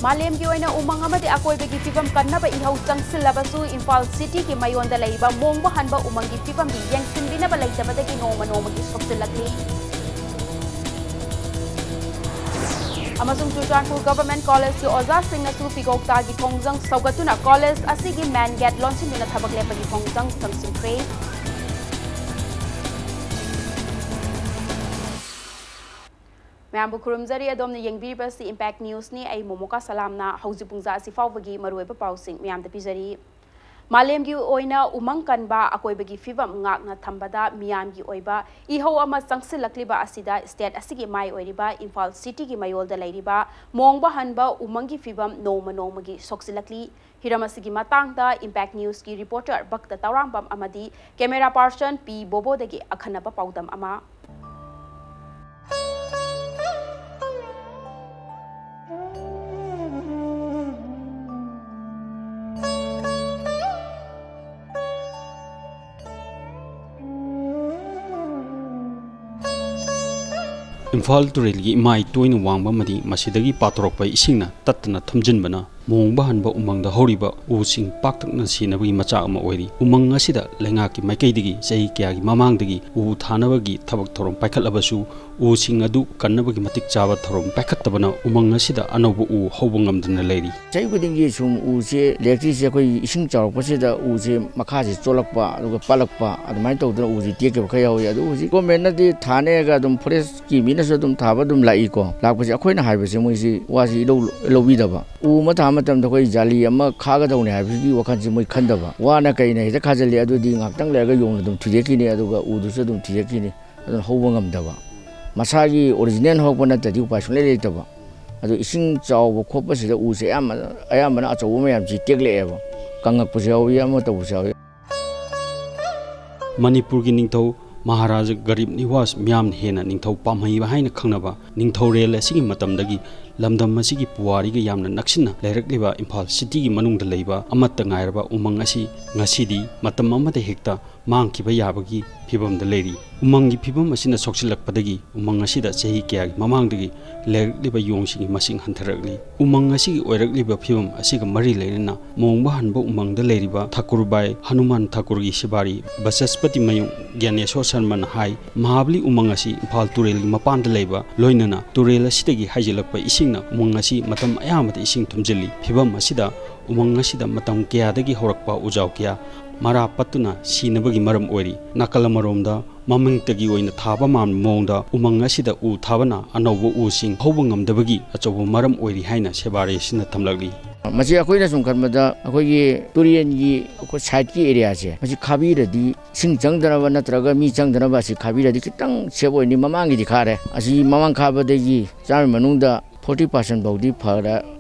मालेम की ओइना उमंग अमदि अकोइबगी फिबम कन्नबा इहौ चंगसिल्लबसु इम्फाल सिटी की मयोंदा लैबा मोंगबा हनबा उमंगी फिबम दि यंगसिनबिनबा लैतबदगी नोमा नोमगी सोक्सिल्लक्ली अमसुंग Churachandpur government college की ओजा सिंगसु फिगोक्तागी थोंजंग सौगतुना कॉलेज असिगी मैन गेट लॉन्चिंगना थबक लेपगी थोंजंग तंगसिंख्रे मैम खुरमजरी अदोमने यंगबीबसी इम्पैक्ट न्यूज़ ने आई मोमोका सलामना हौजी पुंजा असि फावबगी मरुइबा पाउसिंग मैम द पिजरी मालेम की ओइना उमंग कनबा अकोइबगी फिबम ngakna thambada miyam gi oiba ihau ama changsilakliba asida state asigi mai oiriba Imphal city gi mayolda leiriba mongba hanba umang gi fibam noma gi soksilakli hiramasi gi matangda impact news ki reporter bakta tawrambam amadi camera person p bobo dagi akhanaba paudam ama Imphal तुरेलगी इमाई तोइन वांगबा मदी मसिदगी पातरोकपा इसिंगना तत्तना थमजिनबना मोंगबा हनबा उमंगदा हौरिबा उसिंग पाक्तकना सिनबगी मचा अमा ओइरी उमंग असिदा लेंगाकी माइकैदगी चही क्यागी ममांगदगी उ थानबगी थबक theorem पाइखलबसु उसिंग अदु कन्नबगी मतिक चाबा theorem पाइखत्तबना उमंग असिदा अनौबो उ हौबंगमदना लेरी चही गुदिंगी सुम उसे electricity अखोई इसिंग चारपसिदा उसे मखासे चोलकपा अदुगा पालकपा अदुमाइ तौदना उजि तेके बखै यावि अदु उजि गवर्नमेंटनादि थानेगा अदुम फॉरेस्ट की मिनसु अदुम थाबा अदुम लाइको लाकपसि अखोइना हाइबसे मोइसि वासि लौबिदबा उ मथा मतम दखोइ जाली अमा खागदौने हाइबसि वखनसि मोइ खन्दबा वाना कइना हिता खाजलि अदुदि ngaktang लेगा योंग अदुम थिजेकिनि अदुगा उदुसु अदुम थिजेकिनि अदुन हौबंगमदबा मसागी ओरिजिनल होकपा नतदि उपाय सुले लेतबा अदु इसिंग चावबो खोपसिदा उसे अयामना अचौबो मयामसि टेकलेएबा कंगकपसि यावि अमा तौबसि यावि मणिपुर की निंगथौ महाराजा गरीब निवास म्याम हेना निंगथौ पामहैबा हाइना खंगनबा निंगथौरेल असिगी मतमदगी लमदम असिगी पुवारीगा यामना नक्सिना लेरकलिबा इम्फाल सिटी की मनुंगदा लैबा अमत्ता ngairaba umang asi ngasidi matam amada hekta mangkiba yabagi फिबम लेरी उमंगी फिबम असिना सोक्सिलकपदगी उमंग असिदा चही क्यागी ममांगदगी लेरलिबा योंसिंगी मसिंग हंथरगली उमंग असिगी ओइरकलिबा फिबम असिगा मरी लेना मोंगबा हनबा उमंगदा लेरिबा ठाकुरबाई हनुमान ठाकुरगी सिबारी बसस्पति मयु ज्ञानेश्वर शर्मन हाई महाबली उमंग असि इम्फाल तुरेलगी मपानदा लेबा लोइनना तुरेल असिदगी हाइजलकपा इसिंगना उमंग असि मतम अयामदा इसिंग थुमजिल्ली फिबम असिदा उमंग असिदा मतम क्यादगी होरकपा उजाव क्या मारा पत्तुना सीनबगी मरम ओइरी नाकल मरोमदा ममिंगतगी ओइना थाबा माम मोंगदा उमंग असिदा उ थाबना अनौबो उसिंग हौबंगमदबगी अचौबो मरम ओइरी हाइना सेबारे सिना थमलगली मसी अखोइना सुंखनबदा अखोइगी तुरियनगी अखो साइड की एरिया से मसी खाबीरदी सिंग चंगदनबा नत्रगा मी चंगदनबा सि खाबीरदी खितंग सेबोइनी ममांगी दिखारे असि ममांग खाबदगी चार मनुंगदा 40% बाउदी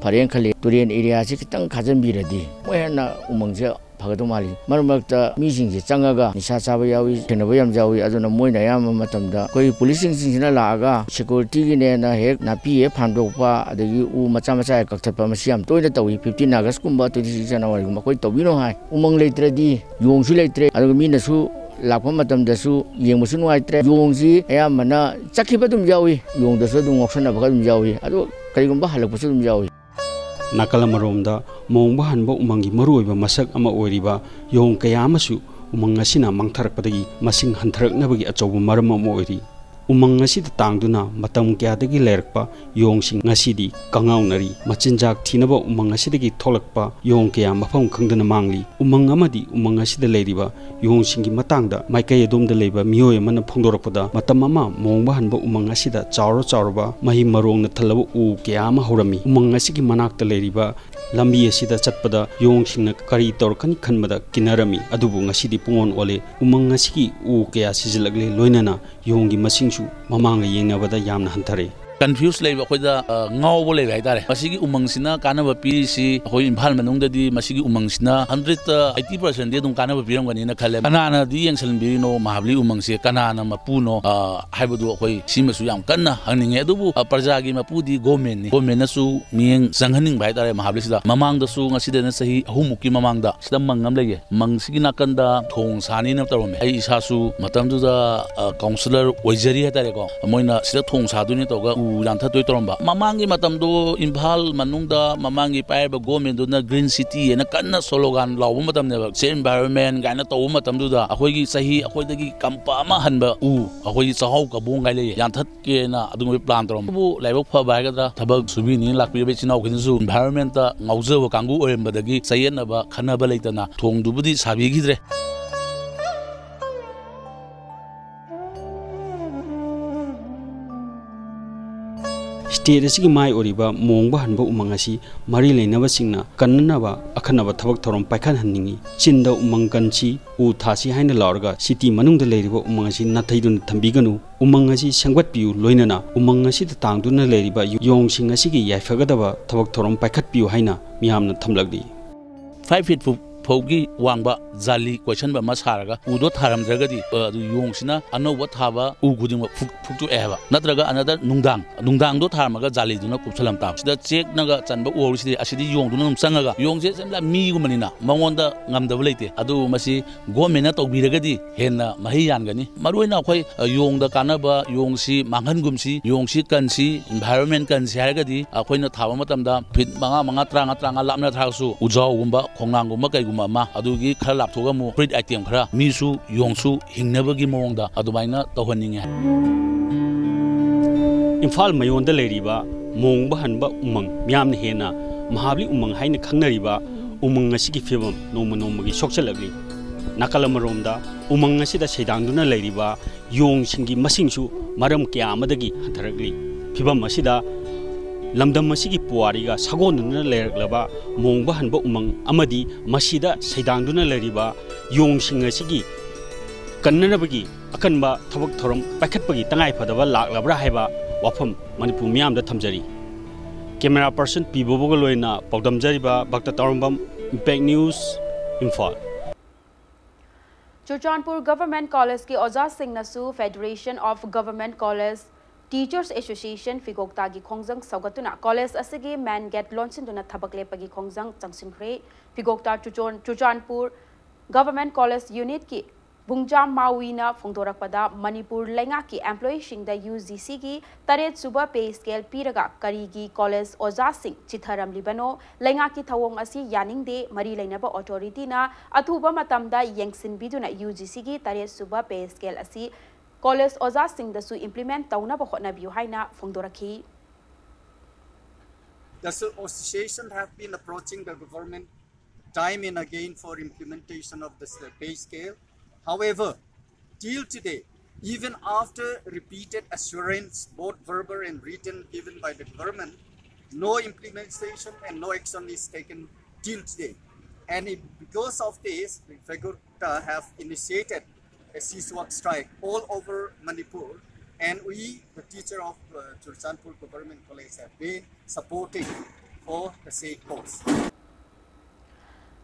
फरेन खले तुरियन एरिया से खितंग खाजनबीरदी मोयना उमंगसे फगदो माली मरमक्ता मीसिंगसे चंगागा निशा चाबा यावी थेनबा याम जावी अदुना मोइना याम मतमदा कोई पुलिस सिंगसिना लागा सिक्योरिटी गी नेना हेक नापी हे फांदोपा अदगी उ मचा मचा कक्थपा मसियाम तोइना तवी 15 अगस्त कुंबा 26 जनवरी गुमा कोई तबिनो हाय उमंग लेत्रदी योंगसु लेत्रे अदग मीनसु लाखो मतमदसु येंगबसु नुआइत्रे योंगसि अयामना चखिबदुम यावी योंगदसु दुम ऑप्शन बगदुम यावी अदो करिगुंबा हलकपसु दुम यावी नाकल मरोमदा मोंगबा हनबा उमंगी मरुइबा मसक अमा ओइरिबा योंग कयामसु उमंग असिना मंगथरकपदगी मसिंग हंथरकनबगी अचौबा मरम अमा ओइरी उमंग असिदा तांगदुना मतम क्यादगी लेरकपा योंगसिंग ngasidi kangaunari machinjak thinaba umang asidagi tholakpa yong kya mafam khangdana mangli umang amadi umang asida leiriba yongsingi matangda maikai adomda leiba miyoy amana phongdorakpada matam ama mongba hanba umang asida chawroba mahi marongna thalaba u kya ama horami umang asigi manakta leiriba lambi asida chatpada yongsingna kari torkani khanbada kinarami adubu ngasidi pungon ole umang asigi u kya sijilagle loinana yonggi masingsu mamanga yengnabada yamna hantare confused level khoida ngawbo level haitare masigi umang sina kanaba pisi khoi imphal manungdadi masigi umang sina 180% de dum kanaba piramgani na khale kanana di yengsalin birino mahabli umang se kanana mapuno haibudu khoi simasu yam kanna hangninge adubu parjagi mapudi government su miyeng sanghaning haitare mahabli sida mamang da su ngasida na sahi ahumuki mamang da sida mangam leye mangsigi nakanda thong sani na tarome ai isa su matam du da counselor oijari haitare ko moina sida thong sadu ni toga यांथतोय Toramba ममांगी मतमदो Imphal मनुंगदा ममांगी पायब government green city एना कन्ना slogan लाव मतमने से environment गायना तो मतमदुदा अखोगी सही अखोइदगी कंपा अमा हनबा उ अखोगी चाहौ कबोंग गाइले यांथत केना अदुम प्लान तोरंबा बु लाइबक फबा हागद्रा थबक सुबिनी लाकपिबे चिनाव खिनसु एनवायरनमेंट ता ngawjaba kangu oirembadagi sayenaba khanaba leitana thongdubudi sabigidre state की माई मोंग हनब उमंग मरी लेनब कन्नब अखनब थबक थौरम पाखनहनिंगी चिंद उमंग कंची उ थासी हाइन लाउरगा सिटी मनुंग लेरिब उमंग नथैदुन थंबिगनु उमंग संगतपियु लोइनना उमंग तांगदुन लेरिब योंगसिंग याइफगदब थबक थौरम पाखतपियु हाइना मियामना थमलगदी 5 feet फौगी वांगबा जाली क्वेश्चन बा मसारगा उदो थारमद्रगदी योंगसिना अनौब थाबा उ गुदिंग फुक्तु एबा नत्रगा अनदर नुंगदांग दो थारमगा जाली दुना कुपसलम ता सिदा चेक नगा चनबा ओरसिदि असिदि योंगदुना नुम संगगा योंगजे सेमला मी गुमनिना मंगोंदा ngamdaba leite adu masi government tawbiragadi henna mahi yangani maruina khoi yongda kanaba yongsi manghangumsi yongsi kansi environment kansi haragadi akhoina thaba matamda fit manga tranga lapna thasu ujau gumba khongnang gumba kai ma adugi khara lapthoga mu free item khara misu yongsu hingnabagi mongda adumaina tawhaninge Imphal मयोंद लेरिबा मोंग हनब उमंग म्याम हेना महाबली उमंग हाइन खंगनरिबा उमंग असिगी फिबम नोम नोमगी सोक्चलगली नाकलमरोमदा उमंग असिदा सैदांगदुना लेरिबा योंग सिंगी मसिंगसु मरम क्या अमदगी हथरगली फिबम असिदा लमदम असिगी पुवारिगा सगोनदुना लेरगलबा मोंग हनब उमंग अमदी मसिदा सैदांगदुना लेरिबा योंग सिंग असिगी कन्ननबगी अकनबा थबक थोरम पाखतपगी तंगाई फदबा लाक्लबरा हाइबा वाफम मणिपुर मियाम थमजरी कैमरा पर्सन पीबोबोग लोइना पौदमजरीबा भक्त तौरंबम impact news Imphal Churachandpur government college की ओजा सिंगनसु federation of government college teachers association फिगोक्ता की खोंजंग सौगतुना कॉलेज असगी मैन गेट लॉन्चिंदुना थबक लेपगी खोंजंग चंगसिंख्रे फिगोक्ता चुरचानपुर गवर्नमेंट कॉलेज यूनिट की बुंगजाम मावीना फोंदोरकपदा मणिपुर लेंगा की एम्प्लॉई सिंगदा यूजीसी की तरेत सुबह पे स्केल पीरगा करीगी कॉलेज ओजा सिंग चिथरम लिबनो लेंगा की थवोंग असी यानिंगदे मरी लेनब ऑथोरिटीना अथुबा मतमदा येंगसिनबिदुना यूजीसी की तरेत सुबह पे स्केल असी कॉलेज ओजा सिंगदसु implement तौनब होटनबियु हाइना फोंदोरखी The association have been approaching the government time and again for implementation of the pay scale. However, till today, even after repeated assurance, both verbal and written, given by the government, no implementation and no action is taken till today. And because of this, the Fegurta have initiated a cease-work strike all over Manipur, and we, the teacher of Churchanpur Government College, have been supporting for the said cause.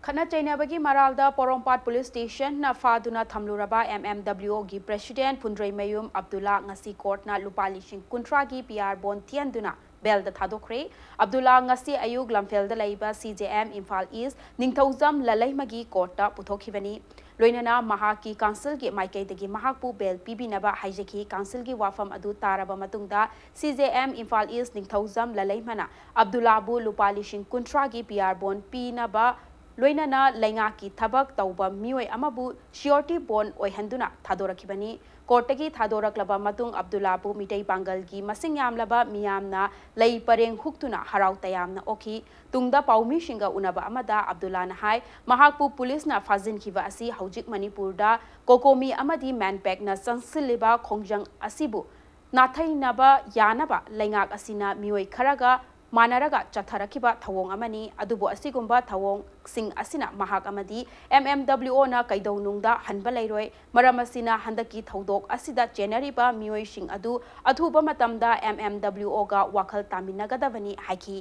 खना चैनबगी मरालदा पोरोंपाट police station ना फादुना थमलुरबा MMWO की president Phundreimayum Abdullah ngasi court ना लुपा लिसिंग कुंट्रा की PR बोन थियनदुना बेल द थादोख्रे अब्दुल्ला ngasi अयुग लमफेल द लाइबा CJM इम्फाल ईस्ट निंगथौजम ललैमगी कोर्ट ता पुथोखिबनी लोइनना महा की काउंसिल की माइकैदगी महाकपु बेल पीबीनबा हाइजेकी काउंसिल की वाफम अदु तारबा मतुंगदा CJM इम्फाल ईस्ट निंगथौजम ललैमना अब्दुल्ला बु लुपा लिसिंग कुंट्रा की PR बोन पीनबा लोइनना लेंगा की थबक तौबा मियोय अमबु श्योरिटी बोन ओइहंदुना थादोरखिबनी कोर्टगी थादोरक्लबा मतुंग अब्दुल्लाबु मिटै पांगल की मसिंग यामलबा मियामना लई परेंग हुक्तुना हराउ तयामना ओखी तुंगदा पाउमी सिंगा उनबा अमदा अब्दुल्लाना हाय महाकपु पुलिसना फाजिनखिबा असि हौजिक मणिपुरदा कोकोमी अमदी मैनपैकना संसिलिबा खोंजंग असिबु नाथैनबा यानबा लेंगाक असिना मियोय खरागा मानरगा चथरखिबा थवोंग अमनी अदुबो असिगुंबा थवोंग सिंग असिना महाक अमदी MMWO ना कैदौनुंगदा हनबा लैरोय मरम असिना हंदकी थौदोक असिदा चेनरिबा मियोय सिंग अदु अथुबा मतमदा MMWO गा वाखल तामिनगदबनी हाइकी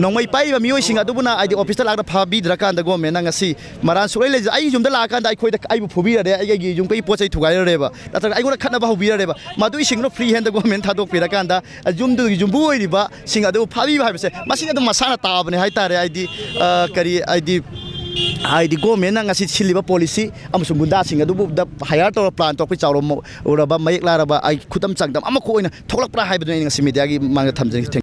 नोंमै पाइबा मियोइसिंग अदुबुना आइदि ऑफिस ता लागदा फाबिद्रकान द गवर्नमेंट ngasi maran सुलै ले आई जुमदा लाकान दा आइखोइ दा आइबु फुबिरदे आइगे जुमकै पोचै थुगाइररेबा नत्र आइगोना खनबा हुबिररेबा मादु इसिंगनो फ्री हैंड द गवर्नमेंट थादोक पिरकान दा जुमदु जुमबु ओइरिबा सिंग अदु फाबिबा हाइबसे मसिंग अदु मसाना ताबने हाइतारे आइदि करी आइदि हाइदि गवर्नमेंट ngasi सिलिबा पॉलिसी अमसुंग गुंडा सिंग अदुबु द हायर तौर प्लान तौर चाउरो उरबा मयक लारबा आई खुदम चांगदम अमको ओइना थोकलकप्रा हाइबदु ngasi मीडिया की मांग थमजनि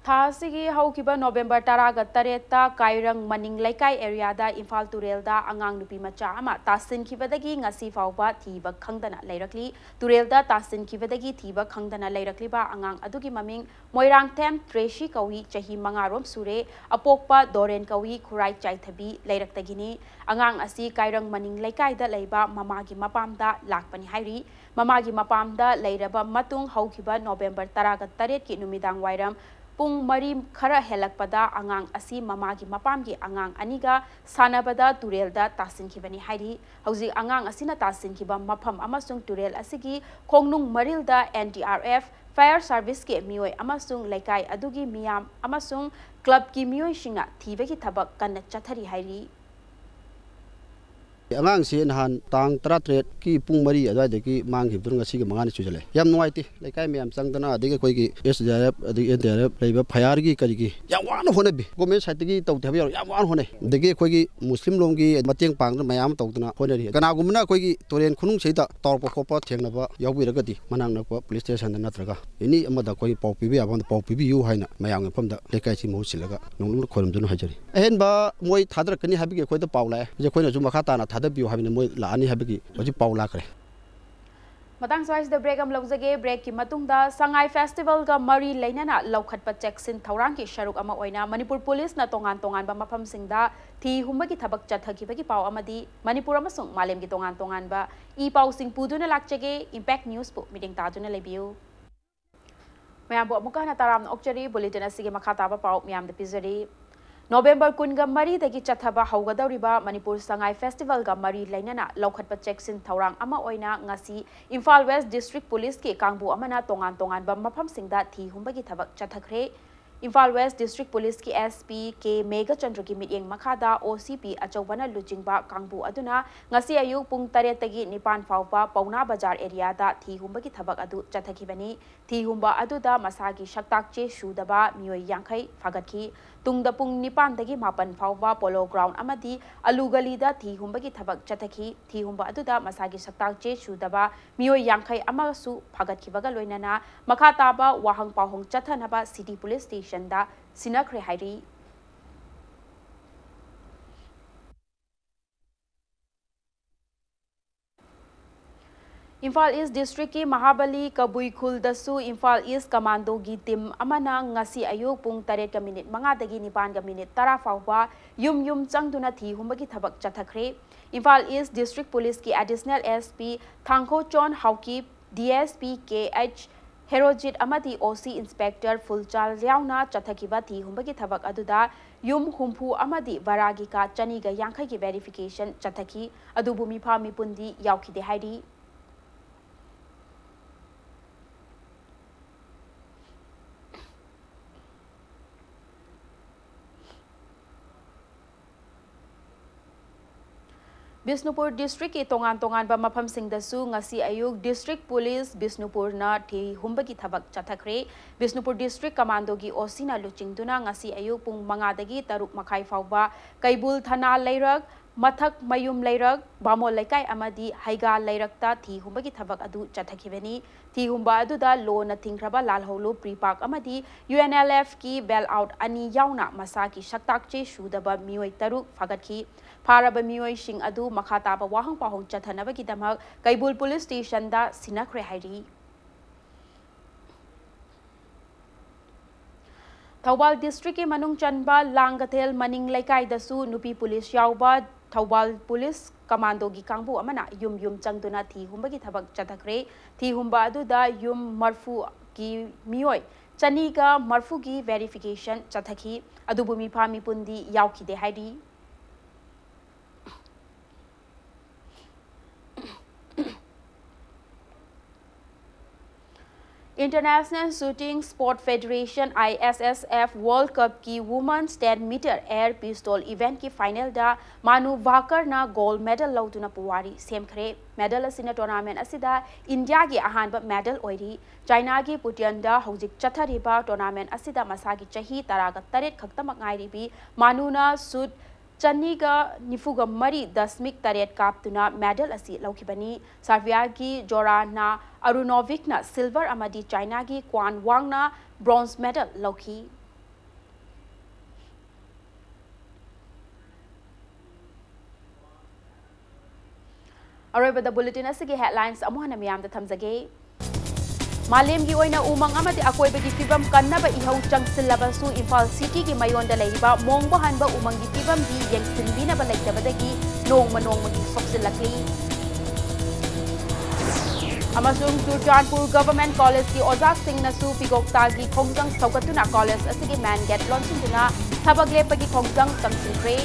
थासिगी हौकिबा नोवेम्बर 13 कायरंग मनिंग लैकाई एरियादा इम्फाल तुरेलदा अंगांग नुपी मचा अमा तासिनखिबदगी ngasi फाउबा थीबा खंगदना लैरकली तुरेलदा तासिनखिबदगी थीबा खंगदना लैरकलिबा अंगांग अदुगी ममिंग मोइरांगथेम ट्रेशी कवी चही मंगारोम सुरे अपोकपा दोरेन कवी खुराई चाइथबी लैरक्तगिनी अंगांग असी कायरंग मनिंग लैकाईदा लैबा ममागी मपामदा लाकपनि हाइरी ममागी मपामदा लैरबा मतुंग हौकिबा नोवेम्बर 13 की नुमिदांग वाइरम पुंग मरी खरा हेलकपदा अंगांग असी ममागी मपामगी अंगांग अनिगा सानबदा तुरेलदा तासिनखिबनी हाइरी हौजी अंगांग असिना तासिनखिबा मफम अमसुंग तुरेल असिगी खोंगनुंग मरिलदा NDRF फायर सर्विस के मियोय अमसुंग लैकाई अदुगी मियाम अमसुंग क्लब की मियोय सिंगा थीबगी थबक कन्न चथरी हाइरी अंगांग से नहान तांग 13 की पुंग मरी अदवाइदगी मांगिबदुंग असिगी मंगानि चुजले याम नुवाइति लेकाय मैम चंगदना अदिगे कोइगी SDRF अदिगे NDRF लैबा फायर की करिगी याम वान होनेबि गवर्नमेंट साइडगी तौथबि याम वान होने दगे कोइगी मुस्लिम लोंगी मतेंग पांग मयाम तौदना होनेरि कनागुमना कोइगी तोरेन खुनुंग सेदा तौरप खोप थेंगनबा यावबिरगदि मनांग नकवा पुलिस स्टेशन नत्रगा एनी अमदा कोइ पाउपिबि आबन पाउपिबि यु हाइना मयांग फमदा लेकायसि मौसिलगा नोंलुम खोरमजन हाजरि अहेनबा मोय थादरकनि हाबिगे कोइदा पाउलाय जे कोइना जु मखा ताना थादबियो हाबिने मोय लानि हाबिगे होजि पाउला करे मतंग स्वाइस द ब्रेक लौजगे ब्रेक की मतुंगदा संगाई फेस्टिवल का मरी लेना लौखटप चेक्सिन थौरांग की शरुक अमा ओइना मणिपुर पुलिस ना तोंगान तोंगान मफम सिंगदा थी हुंबगी थबक चथखिबगी पाव अमदी मणिपुर अमसुंग मालेम की तोंगान तोंगान बा ई पाव सिंग पुदुना लाक्चगे इम्पैक्ट न्यूज पु मीटिंग ताजुना लेबियो मयाम बो मुका ना ताराम ओक्चरी बुलेटिन असिगे मखा ताबा पाव मयाम द पिजरी नोवेम्बर 10 दगी चथबा हौगदौरिबा मणिपुर संगाई फेस्टिवल का मरी लेना लौखटप चेक्सिन थौरांग अमा ओइना ngasi Imphal west district police के कांगबु अमना तोंगान तोंगान बा मफम सिंगदा थी हुंबगी थबक चथखरे इम्फाल वेस्ट डिस्ट्रिक्ट पुलिस की SP के मेघचंद्र की मिटिंग मखादा OCP अचौबना लुचिंगबा कांगबु अदुना ngasi अयुक पुंग 3 तगी 9 फाउबा पौना बाजार एरिया दा थी हुंबगी थबक अदु चथखिबनी थी हुंबा अदुदा मसागी शक्ताकचे शुदबा मियोय यांखै फागतखि तुंगदा पुंग 9 तगी 9 फाउबा पोलो ग्राउंड अमदी अलुगलीदा थी हुंबगी थबक चथखि थी हुंबा अदुदा मसागी शक्ताकचे शुदबा मियोय यांखै अमसु फागतखिबगा लोइनना मखा ताबा वाहंग पाहोंग चथनबा सिटी पुलिस स्टेशन दा सिनखरे हाइरी इम्फाल ईस्ट डिस्ट्रिक्ट की महाबली कबुई खुलदसु इम्फाल ईस्ट कमांडो की टीम अमना ngasi अयुक पुंग 3 मिनिट 5 दगी 9 मिनिट 10 फाउबा युम चंगदुना थी हुंबगी थबक चथखरे इम्फाल ईस्ट डिस्ट्रिक्ट पुलिस की एडिशनल SP थांगखो चोन हाउकी DSP KH हेरोजिट अमदी OC इंस्पेक्टर फुलचाल याउना चथखिबा थी हुंबगी थबक अदुदा युम हुंफु अमदी बरागी का चनीगा यांखै की वेरिफिकेशन चथखि अदुबु मिफा मिपुंदी याउखिदे हाइरी बिष्णुपुर डिस्ट्रिक्ट की तोंगान तोंगान बा मफम सिंगदसु ngasi अयुक डिस्ट्रिक्ट पुलिस बिष्णुपुर ना थी हुंबगी थबक चथखरे बिष्णुपुर डिस्ट्रिक्ट कमांडो की OC ना लुचिंगदुना ngasi अयुक पुंग 5 दगी 3 मखाई फाउबा कैबुल थाना लैरक मथक मयुम लैरक बामोल लैकाई अमदी हैगा लैरकता थी हुंबगी थबक अदु चथखिबनी थी हुंबा अदुदा लो नथिंग्रबा लालहोलो प्रीपार्क अमदी UNLF की बेल आउट अनि याउना मसा की शक्ताकचे शुदबा मियोय तरुक फागतखि फारब मियोय सिंग अदु मखा ताबा वाहंग पाहोंग चथनबगी दमक कैबुल पुलिस स्टेशन दा सिनखरे हाइरी थौबाल डिस्ट्रिक्ट के मनुंग चनबा लांगथेल मनिंग लैकाईदसु नुपी पुलिस याउबा थौबाल पुलिस कमांडो की कांगबु अमना युम चंगदुना थी हुंबगी थबक चथखरे थी हुंबा अदुदा युम मरफू की मियोय चनीगा मरफू की वेरिफिकेशन चथखि अदुबु मिफा मिपुंदी याउखिदे हाइरी international shooting sport federation ISSF world cup की women's 10 metre air pistol event की फाइनल दा मानु वाकर ना गोल्ड मेडल लौदुना पुवारी सेमखरे मेडल असिना टूर्नामेंट असिदा इंडिया की अहानबा मेडल ओइरी चाइना की पुटियंदा हौजिक चथरिबा टूर्नामेंट असिदा मसागी चही 13 खक्तमक गाइरिबी मानुना सूट चन्नीगा निफुगा मरी दशमिक तरेट कापतुना मेडल असी लौखिबनी सर्बिया की जोराना अरुनोविक ना सिल्वर अमदी चाइना की क्वान वांग ना ब्रोंज मेडल लौखी अरोबदा बुलेटिन असिगी हेडलाइंस अमुहना मियामदा थमजगे मालेम की ओइना उमंग अमदि अकोइबगी फिबम कन्नबा इहौ चंगसिल्लबसु इम्फाल सिटी की मयोंदा लैरिबा मोंगबो हनबा उमंगी फिबम दी येंसिनबिनबा लैतबदगी नोंगमगी सोक्सिलकली अमसुंग चुरचानपुर गवर्नमेंट कॉलेज की ओजा सिंगनसु पिगोक्तागी खोंजंग सौगतुना कॉलेज असिगी मैन गेट लॉन्चिंगना थबक लेपगी खोंजंग तंगसिलख्रे